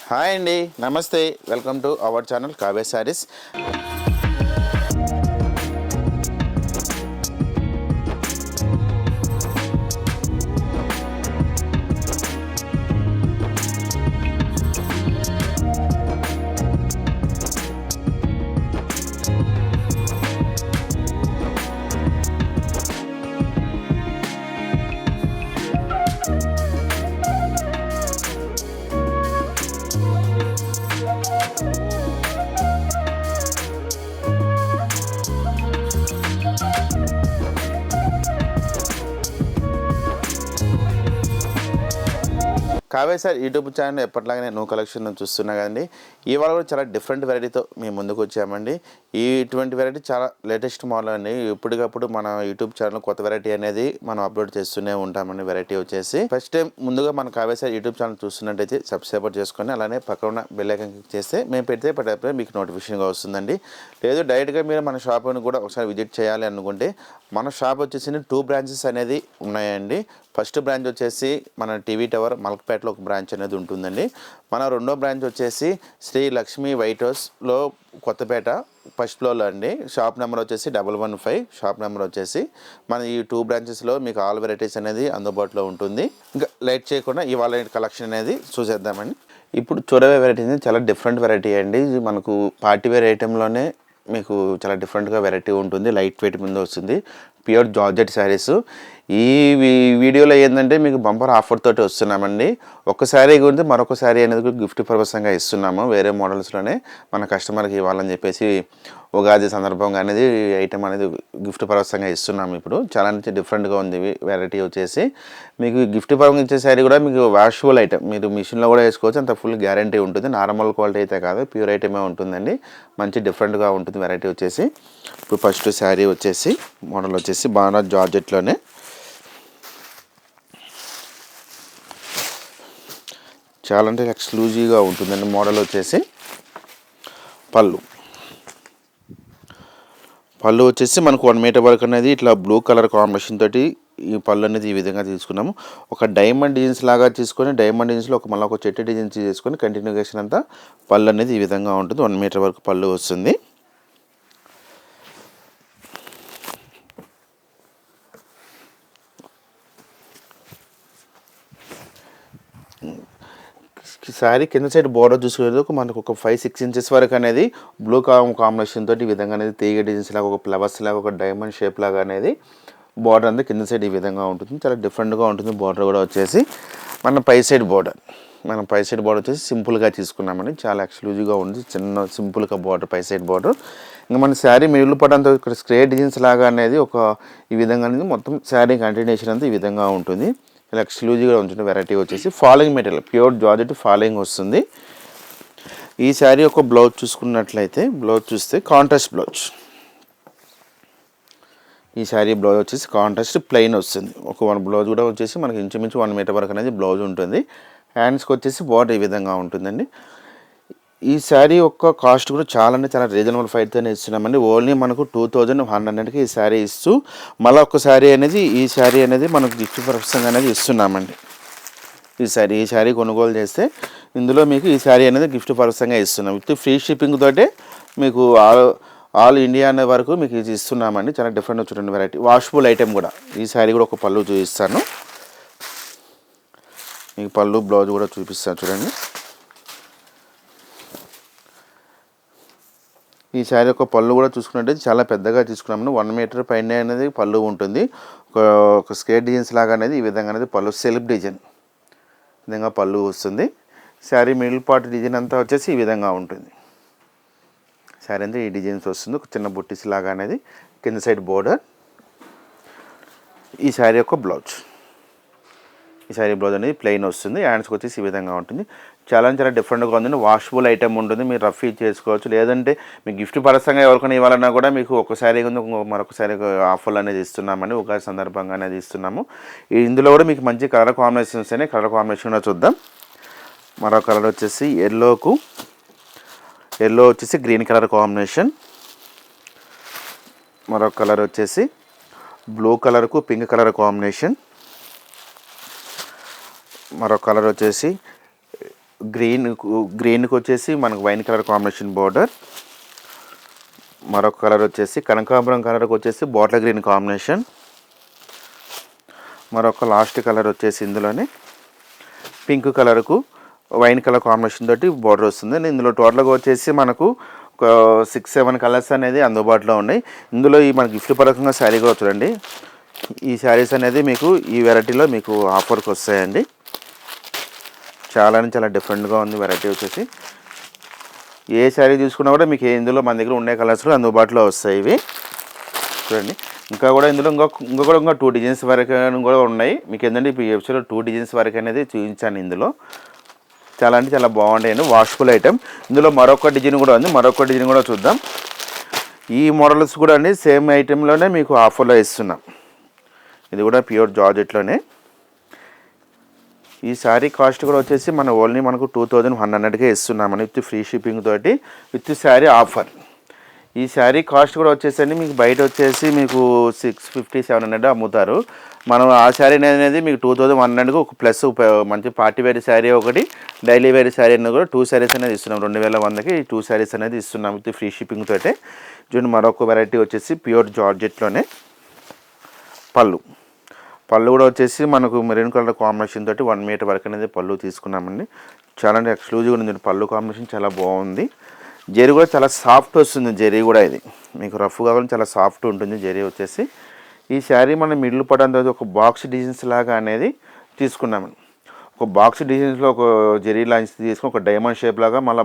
Hi అండి, నమస్తే. Welcome to our channel Kavya saris. Kavya సార్ యూట్యూబ్ ఛానల్ ఎప్పటిలాగానే న్యూ కలెక్షన్ చూస్తున్నా కదండి. ఇవాళ కూడా చాలా డిఫరెంట్ వెరైటీతో మేము ముందుకు వచ్చామండి. ఇటువంటి వెరైటీ చాలా లేటెస్ట్ మోడల్ అండి. ఇప్పటికప్పుడు మన యూట్యూబ్ ఛానల్ కొత్త వెరైటీ అనేది మనం అప్లోడ్ చేస్తూనే ఉంటామండి. వెరైటీ వచ్చేసి ఫస్ట్ టైం ముందుగా మన కావ్య సార్ యూట్యూబ్ ఛానల్ చూస్తున్నట్టయితే సబ్స్క్రైబ్ చేసుకొని అలానే పక్కన ఉన్న బెల్ ఐకాన్ క్లిక్ చేస్తే మేము పెడితే పడే మీకు నోటిఫికేషన్గా వస్తుందండి. లేదు డైరెక్ట్గా మీరు మన షాప్ని కూడా ఒకసారి విజిట్ చేయాలి అనుకుంటే మన షాప్ వచ్చేసి 2 బ్రాంచెస్ అనేది ఉన్నాయండి. ఫస్ట్ బ్రాంచ్ వచ్చేసి మన టీవీ టవర్ మలక్పేటలో ఒక బ్రాంచ్ అనేది ఉంటుందండి. మన రెండో బ్రాంచ్ వచ్చేసి శ్రీ లక్ష్మీ వైట్ హౌస్లో కొత్తపేట ఫస్ట్ ఫ్లోర్లో అండి. షాప్ నెంబర్ వచ్చేసి 115. షాప్ నెంబర్ వచ్చేసి మన ఈ 2 బ్రాంచెస్లో మీకు ఆల్ వెరైటీస్ అనేది అందుబాటులో ఉంటుంది. ఇంకా లేట్ చేయకుండా ఇవాళ కలెక్షన్ అనేది చూసేద్దామండి. ఇప్పుడు చూడవే వెరైటీ అనేది చాలా డిఫరెంట్ వెరైటీ అండి. ఇది మనకు పార్టీ వేర్ ఐటెంలోనే మీకు చాలా డిఫరెంట్గా వెరైటీ ఉంటుంది. లైట్ వెయిట్ మీద వస్తుంది. Pure georgette saris. ఈ వీడియోలో ఏంటంటే మీకు బంపర్ ఆఫర్ తోటి వస్తున్నామండి. ఒక శారీ గురించి మరొక శారీ అనేది గిఫ్ట్ పర్పస్గా ఇస్తున్నాము. వేరే మోడల్స్లోనే మన కస్టమర్కి ఇవ్వాలని చెప్పేసి ఉగాది సందర్భంగా అనేది ఐటమ్ అనేది గిఫ్ట్ పర్పస్గా ఇస్తున్నాము. ఇప్పుడు చాలా నుంచి డిఫరెంట్గా ఉంది వెరైటీ వచ్చేసి. మీకు గిఫ్ట్ పరంగా ఇచ్చే శారీ కూడా మీకు వాషబుల్ ఐటమ్, మీరు మిషన్లో కూడా వేసుకోవచ్చు. అంత ఫుల్ గ్యారంటీ ఉంటుంది. నార్మల్ క్వాలిటీ అయితే కాదు, ప్యూర్ ఐటమే ఉంటుందండి. మంచి డిఫరెంట్గా ఉంటుంది వెరైటీ వచ్చేసి. ఇప్పుడు ఫస్ట్ శారీ వచ్చేసి మోడల్ వచ్చేసి బాగా జార్జెట్లోనే చాలా అంటే ఎక్స్క్లూజివ్గా ఉంటుందండి. మోడల్ వచ్చేసి పళ్ళు వచ్చేసి మనకు 1 మీటర్ వరకు అనేది ఇట్లా బ్లూ కలర్ కాంబినేషన్ తోటి ఈ పళ్ళు అనేది ఈ విధంగా తీసుకున్నాము. ఒక డైమండ్ డిజైన్స్ లాగా తీసుకొని డైమండ్ డిజైన్స్లో మళ్ళీ ఒక చెట్టు డిజైన్స్ చేసుకొని కంటిన్యూషన్ అంతా పళ్ళు అనేది ఈ విధంగా ఉంటుంది. 1 మీటర్ వరకు పళ్ళు వస్తుంది. శారీ కింద సైడ్ బోర్డర్ చూసుకునేందుకు మనకు ఒక 5-6 ఇంచెస్ వరకు అనేది బ్లూ కాంబినేషన్ తోటి ఈ విధంగా అనేది తీగ డిజైన్స్ లాగా ఒక ఫ్లవర్స్ లాగా ఒక డైమండ్ షేప్ లాగా అనేది బోర్డర్ అనేది కింద సైడ్ ఈ విధంగా ఉంటుంది. చాలా డిఫరెంట్గా ఉంటుంది. బోర్డర్ కూడా వచ్చేసి మన పై సైడ్ బోర్డర్ వచ్చేసి సింపుల్గా తీసుకున్నామని. చాలా ఎక్స్క్లూజివ్గా ఉంది. చిన్న సింపుల్గా బోర్డర్, పై సైడ్ బోర్డర్. ఇంకా మన శారీ మిడిల్ పడంతా ఇక్కడ స్క్వేర్ డిజైన్స్ లాగా అనేది ఒక ఈ విధంగా అనేది మొత్తం శారీ కంటిన్యూషన్ అంతా ఈ విధంగా ఉంటుంది. ఇలా ఎక్స్క్లూజివ్గా ఉంటుంది. వెరైటీ వచ్చేసి following material pure georgette following వస్తుంది. ఈ శారీ ఒక బ్లౌజ్ చూసుకున్నట్లయితే బ్లౌజ్ చూస్తే కాంట్రాస్ట్ బ్లౌజ్. ఈ శారీ బ్లౌజ్ వచ్చేసి కాంట్రాస్ట్ ప్లెయిన్ వస్తుంది. ఒక బ్లౌజ్ కూడా వచ్చేసి మనకి ఇంచుమించు 1 మీటర్ వరకు అనేది బ్లౌజ్ ఉంటుంది. హ్యాండ్స్కి వచ్చేసి బార్డర్ ఈ విధంగా ఉంటుందండి. ఈ శారీ యొక్క కాస్ట్ కూడా చాలా రీజనబుల్ ఫైట్తోనే ఇస్తున్నామండి. ఓన్లీ మనకు 2100కి ఈ శారీ ఇస్తూ మళ్ళీ ఒక శారీ అనేది ఈ శారీ అనేది మనకు గిఫ్ట్ పర్పస్గా అనేది ఇస్తున్నామండి. ఈ శారీ కొనుగోలు చేస్తే ఇందులో మీకు ఈ శారీ అనేది గిఫ్ట్ పర్పస్గా ఇస్తున్నాం. విత్ ఫ్రీ షిప్పింగ్ తోటే మీకు ఆల్ ఇండియా అనే వరకు మీకు ఇది ఇస్తున్నామండి. చాలా డిఫరెంట్ చూడండి వెరైటీ. వాషబుల్ ఐటెం కూడా. ఈ శారీ కూడా ఒక పళ్ళు చూపిస్తాను మీకు. పళ్ళు బ్లౌజ్ కూడా చూపిస్తాను చూడండి. ఈ శారీ యొక్క పళ్ళు కూడా చూసుకున్నట్టయితే చాలా పెద్దగా తీసుకున్నాము. 1 మీటర్ పైన అనేది పళ్ళు ఉంటుంది. ఒక స్కేట్ డిజైన్స్ లాగా అనేది ఈ విధంగా అనేది పళ్ళు సెల్ఫ్ డిజైన్ విధంగా పళ్ళు వస్తుంది. శారీ మిడిల్ పార్ట్ డిజైన్ అంతా వచ్చేసి ఈ విధంగా ఉంటుంది. శారీ అంతా ఈ డిజైన్స్ వస్తుంది. ఒక చిన్న బుట్టిస్ లాగా అనేది కింద సైడ్ బోర్డర్. ఈ శారీ యొక్క బ్లౌజ్. ఈ శారీ బ్లౌజ్ అనేది ప్లెయిన్ వస్తుంది. హ్యాండ్స్కి వచ్చేసి ఈ విధంగా ఉంటుంది. చాలా డిఫరెంట్గా ఉందండి. వాషబుల్ ఐటమ్ ఉంటుంది. మీరు రఫ్ చేసుకోవచ్చు. లేదంటే మీకు గిఫ్ట్ పరసంగా ఎవరికైనా ఇవ్వాలన్నా కూడా మీకు ఒకసారి మరొకసారి ఆఫర్లు అనేది ఇస్తున్నామండి. ఉగాది సందర్భంగా అనేది ఇస్తున్నాము. ఇందులో కూడా మీకు మంచి కలర్ కాంబినేషన్స్ అనేవి కలర్ కాంబినేషన్ చూద్దాం. మరో కలర్ వచ్చేసి ఎల్లో వచ్చేసి గ్రీన్ కలర్ కాంబినేషన్. మరొక కలర్ వచ్చేసి బ్లూ కలర్కు పింక్ కలర్ కాంబినేషన్. మరొక కలర్ వచ్చేసి గ్రీన్కి వచ్చేసి మనకు వైన్ కలర్ కాంబినేషన్ బోర్డర్. మరొక కలర్ వచ్చేసి కనకాంబరం కలర్కి వచ్చేసి బాటిల్ గ్రీన్ కాంబినేషన్. మరొక లాస్ట్ కలర్ వచ్చేసి ఇందులోనే పింక్ కలర్కు వైన్ కలర్ కాంబినేషన్ తోటి బార్డర్ వస్తుంది. ఇందులో టోటల్గా వచ్చేసి మనకు ఒక 6-7 కలర్స్ అనేది అందుబాటులో ఉన్నాయి. ఇందులో ఈ మనకి గిఫ్ట్ పరకంగా శారీ కూడా చూడండి. ఈ శారీస్ అనేది మీకు ఈ వెరైటీలో మీకు ఆఫర్కి వస్తాయండి. చాలా డిఫరెంట్గా ఉంది వెరైటీ వచ్చేసి. ఏ శారీ తీసుకున్నా కూడా మీకు ఇందులో మన దగ్గర ఉండే కలర్స్లో అందుబాటులో వస్తాయి ఇవి చూడండి. ఇంకా కూడా ఇందులో ఇంకా 2 డిజైన్స్ వరకు కూడా ఉన్నాయి మీకు. ఏంటంటే ఇప్పుడు ఈ వెబ్సైట్లో 2 డిజైన్స్ వరకు అనేది చూపించాను. ఇందులో చాలా బాగుంటాయండి. Washable item. ఇందులో మరొక డిజైన్ కూడా ఉంది. మరొక డిజైన్ కూడా చూద్దాం. ఈ మోడల్స్ కూడా అండి సేమ్ ఐటెంలోనే మీకు ఆఫర్లో ఇస్తున్నాం. ఇది కూడా ప్యూర్ జార్జెట్లోనే. ఈ శారీ కాస్ట్ కూడా వచ్చేసి ఓన్లీ మనకు 2100కే ఇస్తున్నామని విత్ ఫ్రీ షిప్పింగ్ తోటి విత్ శారీ ఆఫర్. ఈ శారీ కాస్ట్ కూడా వచ్చేసండి మీకు బయట వచ్చేసి మీకు 650-700 అమ్ముతారు. మనం ఆ శారీ అనేది మీకు 2100కు ఒక ప్లస్ మంచి పార్టీ వేర్ శారీ ఒకటి, డైలీ వేర్ శారీ అనేది కూడా 2 శారీస్ అనేది ఇస్తున్నాం. 2100కి 2 శారీస్ అనేది ఇస్తున్నాం విత్ ఫ్రీ షిప్పింగ్ తోటే. చూడండి మరొక వెరైటీ వచ్చేసి ప్యూర్ జార్జెట్లోనే పళ్ళు కూడా వచ్చేసి మనకు మెరూన్ కలర్ కాంబినేషన్ తోటి 1 మీటర్ వరకు అనేది పళ్ళు తీసుకున్నామండి. చాలా ఎక్స్క్లూజివ్గా ఉంది. పళ్ళు కాంబినేషన్ చాలా బాగుంది. జరీ కూడా చాలా సాఫ్ట్ వస్తుంది. జరీ కూడా ఇది మీకు రఫ్ కావాలని చాలా సాఫ్ట్ ఉంటుంది జరీ వచ్చేసి. ఈ శారీ మనం మిడిల్ పడంతో ఒక బాక్స్ డిజైన్స్ లాగా అనేది తీసుకున్నామండి. ఒక బాక్స్ డిజైన్స్లో ఒక జరీ లైన్స్ తీసుకుని ఒక డైమండ్ షేప్ లాగా మళ్ళీ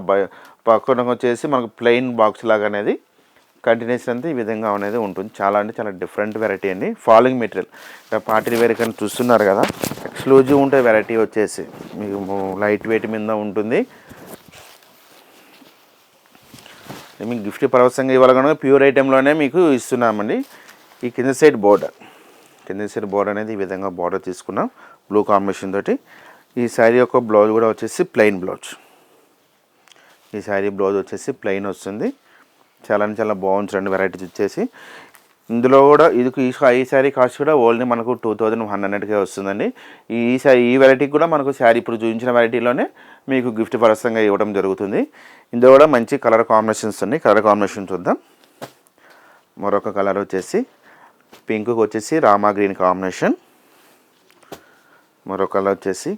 పక్కన వచ్చేసి మనకు ప్లెయిన్ బాక్స్ లాగా అనేది కంటిన్యూషన్ అంతా ఈ విధంగా అనేది ఉంటుంది. చాలా డిఫరెంట్ వెరైటీ అండి. ఫాలింగ్ మెటీరియల్ పార్టీ వేర్ కానీ చూస్తున్నారు కదా. ఎక్స్క్లూజివ్ ఉంటాయి వెరైటీ వచ్చేసి మీకు లైట్ వెయిట్ మీద ఉంటుంది. మీకు గిఫ్ట్ పరవశంగా ఇవ్వాలన్నా ప్యూర్ ఐటెంలోనే మీకు ఇస్తున్నామండి. ఈ కింద సైడ్ బోర్డర్ అనేది ఈ విధంగా బోర్డర్ తీసుకున్నాం బ్లూ కాంబినేషన్ తోటి. ఈ శారీ యొక్క బ్లౌజ్ కూడా వచ్చేసి ప్లెయిన్ బ్లౌజ్. ఈ శారీ బ్లౌజ్ వచ్చేసి ప్లెయిన్ వస్తుంది. చాలా బాగుంది రెండు వెరైటీస్ వచ్చేసి. ఇందులో కూడా ఈ శారీ కాస్ట్ కూడా ఓన్లీ మనకు 2100కే వస్తుందండి. ఈ వెరైటీకి కూడా మనకు శారీ ఇప్పుడు చూపించిన వెరైటీలోనే మీకు గిఫ్ట్ పరసంగా ఇవ్వడం జరుగుతుంది. ఇందులో కూడా మంచి కలర్ కాంబినేషన్స్ ఉన్నాయి. కలర్ కాంబినేషన్ చూద్దాం. మరొక కలర్ వచ్చేసి పింక్కి వచ్చేసి రామా గ్రీన్ కాంబినేషన్. మరొక కలర్ వచ్చేసి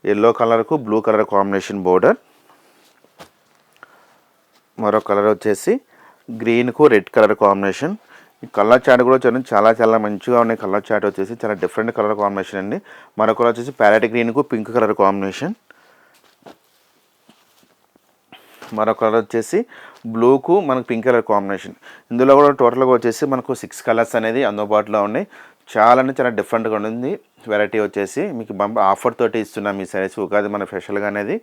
ఎల్లో కలర్కు బ్లూ కలర్ కాంబినేషన్ బోర్డర్. మరొక కలర్ వచ్చేసి గ్రీన్కు రెడ్ కలర్ కాంబినేషన్. ఈ కలర్ చాట్ కూడా చూడండి చాలా మంచిగా ఉన్నాయి. కలర్ చాట్ వచ్చేసి చాలా డిఫరెంట్ కలర్ కాంబినేషన్ అండి. మరొక కలర్ వచ్చేసి ప్యారెట్ గ్రీన్కు పింక్ కలర్ కాంబినేషన్. మరొక కలర్ వచ్చేసి బ్లూకు మనకు పింక్ కలర్ కాంబినేషన్. ఇందులో కూడా టోటల్గా వచ్చేసి మనకు 6 కలర్స్ అనేది అందుబాటులో ఉన్నాయి. చాలా డిఫరెంట్గా ఉంటుంది వెరైటీ వచ్చేసి. మీకు ఆఫర్ తోటి ఇస్తున్నాం. ఈ సారీస్ ఉగాది మన స్పెషల్గా అనేది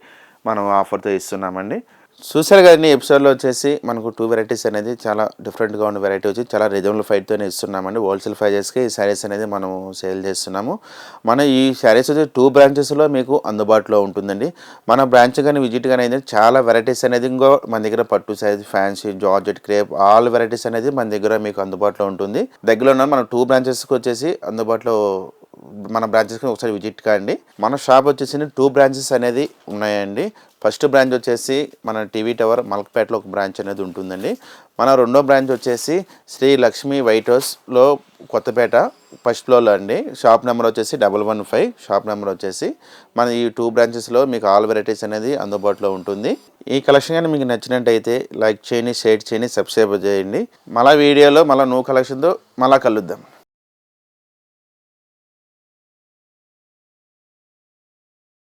మనం ఆఫర్తో ఇస్తున్నామండి. చూసారు కదండి ఎపిసోడ్లో వచ్చేసి మనకు 2 వెరైటీస్ అనేది చాలా డిఫరెంట్గా ఉన్న వెరైటీ వచ్చి చాలా రీజనబుల్ ఫైట్తోనే ఇస్తున్నామండి. హోల్సేల్ ప్రైజెస్కి ఈ శారీస్ అనేది మనం సేల్ చేస్తున్నాము. ఈ శారీస్ వచ్చి 2 బ్రాంచెస్లో మీకు అందుబాటులో ఉంటుందండి. మన బ్రాంచ్ కానీ విజిట్ కానీ అయితే చాలా వెరైటీస్ అనేది ఇంకో మన దగ్గర పట్టు size, fancy, georgette, crepe all varieties అనేది మన దగ్గర మీకు అందుబాటులో ఉంటుంది. దగ్గరలో ఉన్న మన 2 బ్రాంచెస్కి వచ్చేసి అందుబాటులో మన బ్రాంచెస్కి ఒకసారి విజిట్ కాండి. మన షాప్ వచ్చేసి 2 బ్రాంచెస్ అనేది ఉన్నాయండి. ఫస్ట్ బ్రాంచ్ వచ్చేసి మన టీవీ టవర్ మల్కపేటలో ఒక బ్రాంచ్ అనేది ఉంటుందండి. మన రెండో బ్రాంచ్ వచ్చేసి శ్రీ లక్ష్మీ వైట్ హౌస్లో కొత్తపేట ఫస్ట్ ఫ్లోర్లో అండి. షాప్ నెంబర్ వచ్చేసి 115. షాప్ నెంబర్ వచ్చేసి మన ఈ 2 బ్రాంచెస్లో మీకు ఆల్ వెరైటీస్ అనేది అందుబాటులో ఉంటుంది. ఈ కలెక్షన్ కానీ మీకు నచ్చినట్టయితే లైక్ చేయండి, షేర్ చేయండి, సబ్స్క్రైబ్ చేయండి. మళ్ళీ వీడియోలో న్యూ కలెక్షన్తో మళ్ళీ కలుద్దాం.